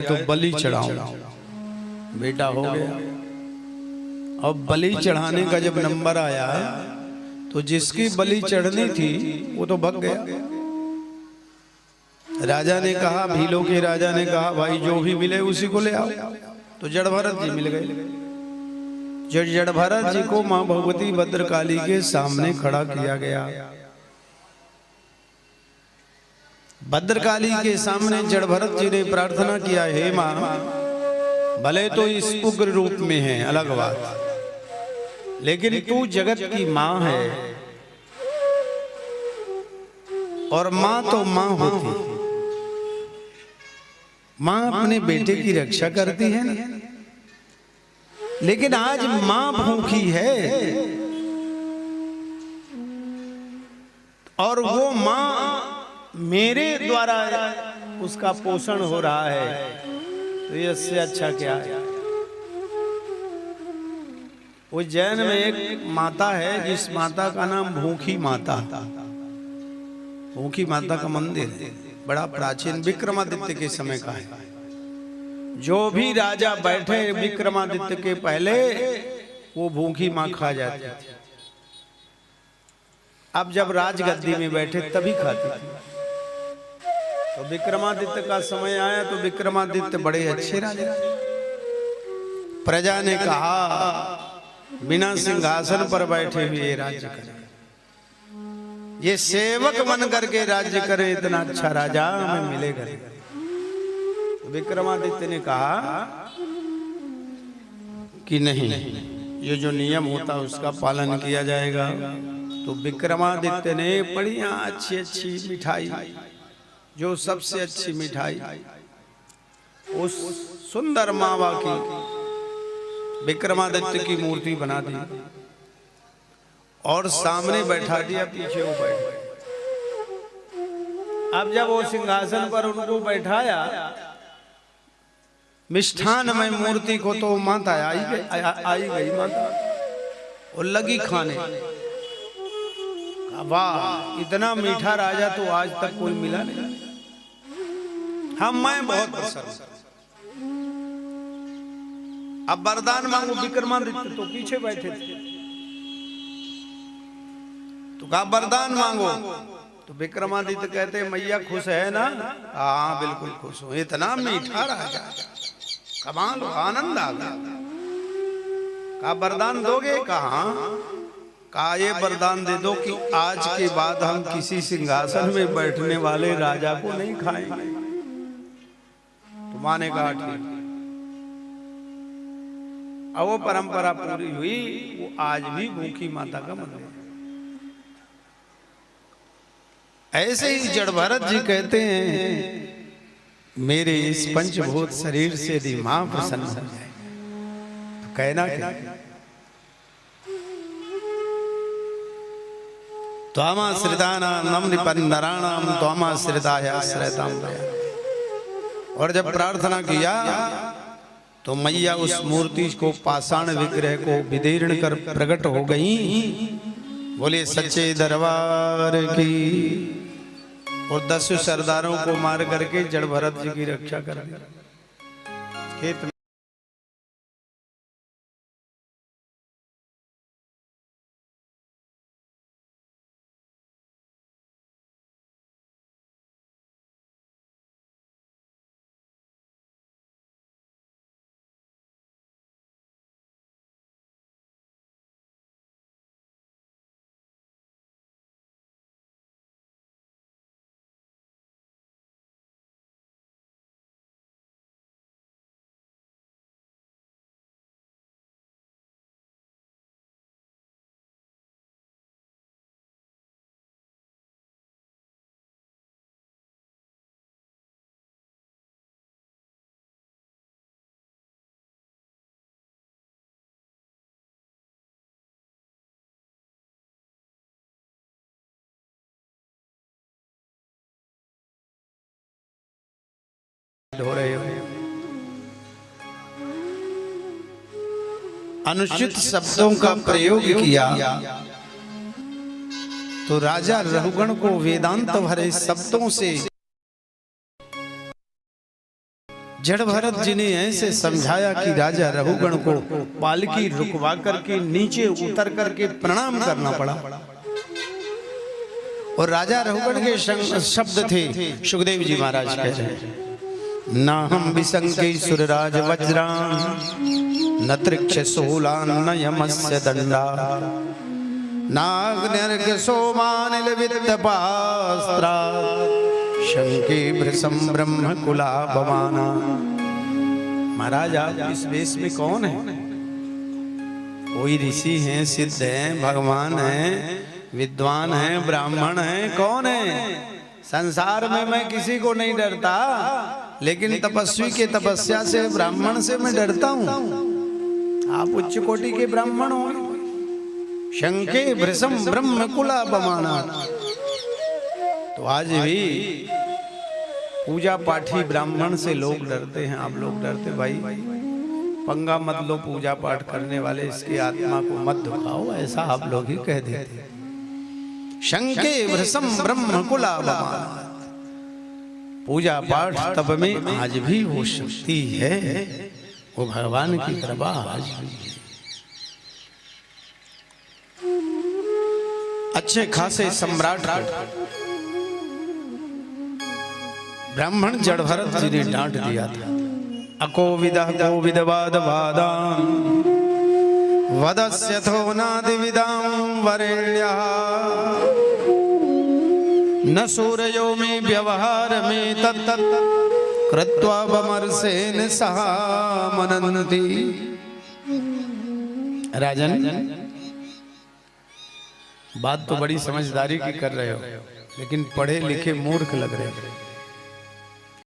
तो बलि चढ़ाऊं। बेटा हो गया। अब बलि चढ़ाने का जब नंबर आया तो जिसकी बलि चढ़नी थी वो तो भग गया। राजा ने कहा, भीलों के राजा ने कहा, भाई जो भी मिले उसी को ले आओ। तो जड़ भरत जी मिल गए। जड़ भरत जी को मां भगवती भद्रकाली के सामने खड़ा किया गया। भद्रकाली के सामने जड़ भरत जी ने प्रार्थना किया, हे मां, भले तो इस उग्र रूप में है, अलग बात, लेकिन तू जगत की मां है और मां तो मां होती, मां अपने बेटे की रक्षा करती है ना। लेकिन आज मां भूखी है और वो मां मेरे द्वारा उसका पोषण हो रहा है, तो इससे अच्छा क्या है। उज्जैन में एक माता है जिस माता का नाम भूखी माता। भूखी माता का मंदिर है, बड़ा प्राचीन, विक्रमादित्य के समय का है। जो भी राजा बैठे विक्रमादित्य के पहले वो भूखी मां खा जाती थी। अब जब राजगद्दी में बैठे तभी खाती थी। तो विक्रमादित्य का समय आया तो विक्रमादित्य बड़े अच्छे राजा। प्रजा ने कहा, बिना सिंहासन पर बैठे हुए राज्य करे, ये सेवक बन करके राज्य करे, इतना अच्छा राजा हमें मिलेगा। तो विक्रमादित्य ने कहा कि नहीं, ये जो नियम होता है उसका पालन किया जाएगा। तो विक्रमादित्य ने बढ़िया अच्छी अच्छी मिठाई, जो सबसे अच्छी मिठाई उस सुंदर मावा की विक्रमादित्य की मूर्ति बना दी और सामने बैठा दिया, पीछे वो बैठ। अब जब वो सिंहासन पर उनको बैठाया, मिष्ठान में मूर्ति को तो माता आई गई माता और लगी खाने। वाह, इतना मीठा राजा तो आज तक कोई मिला नहीं। मैं बहुत प्रसन्न। अब वरदान मांगो, विक्रमादित्य तो पीछे बैठे थे। तो कहा वरदान मांगो। तो विक्रमादित्य कहते, मैया खुश है ना? हाँ बिल्कुल खुश हूं, इतना मीठा राजा, कमाल, आनंद आ गया। कहा वरदान दोगे? कहा ये वरदान दे दो कि आज के बाद हम किसी सिंहासन में बैठने वाले राजा को नहीं खाएंगे। तो मां ने कहा ठीक। अब वो परंपरा पूरी हुई। वो आज भी भूखी माता का मंदिर। ऐसे ही जड़ भरत जी कहते हैं, मेरे इस पंचभूत शरीर से यदि मां प्रसन्न हो जाए तो कहना क्या। त्वामाश्रितानां निपन्नराणां त्वामाश्रितायाश्रयतां भया। और जब प्रार्थना किया तो मैया उस मूर्ति को, पाषाण विग्रह को विदीर्ण कर प्रकट हो गई। बोले सच्चे दरबार की। और 10 सरदारों को मार करके जड़ भरत जी की रक्षा कर दी। खेत में हो रहे हो। अनुचित शब्दों का प्रयोग किया तो राजा रघुगण को वेदांत भरे शब्दों से जड़ भरत जी ने ऐसे समझाया कि राजा रघुगण को पालकी रुकवा करके नीचे उतर करके प्रणाम करना पड़ा। और राजा रघुगण के शब्द थे, सुखदेव जी महाराज कह रहे हैं, ना हम विसंके सुरराज वज्रान न तृक्ष सोलान न यमस्य दंडा नाग्निर्ग सोमानिल वित्तपास्त्रा शंके भृशं ब्रह्म कुलापमाना। महाराज आप इस वेश में कौन है? कोई ऋषि हैं, सिद्ध हैं, भगवान हैं, विद्वान हैं, ब्राह्मण हैं, कौन है? संसार में मैं किसी को नहीं डरता, लेकिन तपस्वी के तपस्या से, ब्राह्मण से मैं डरता हूं। आप उच्च कोटि के ब्राह्मण हो। शंके भृशं ब्रह्म कुलापमाना। तो आज भी पूजा पाठी ब्राह्मण से लोग डरते हैं। आप लोग डरते? भाई पंगा मत लो, पूजा पाठ करने वाले इसकी आत्मा को मत दुखाओ, ऐसा आप लोग ही कह देते। शंके भृशं ब्रह्म कुलापमाना। पूजा पाठ तब में आज भी वो शक्ति है, वो भगवान की कृपा आज भी है। अच्छे खासे सम्राट ब्राह्मण जड़ भरत जी ने डांट दिया था। अकोविदः कोविदवाद वादां वदस्यथो नादिविदां वरेण्यः न सूर्यो में व्यवहार में तत् कृत्वा वमर्सेन सह मनन्ति। राजन, बात तो बड़ी समझदारी की कर रहे हो, लेकिन पढ़े लिखे मूर्ख लग रहे हो।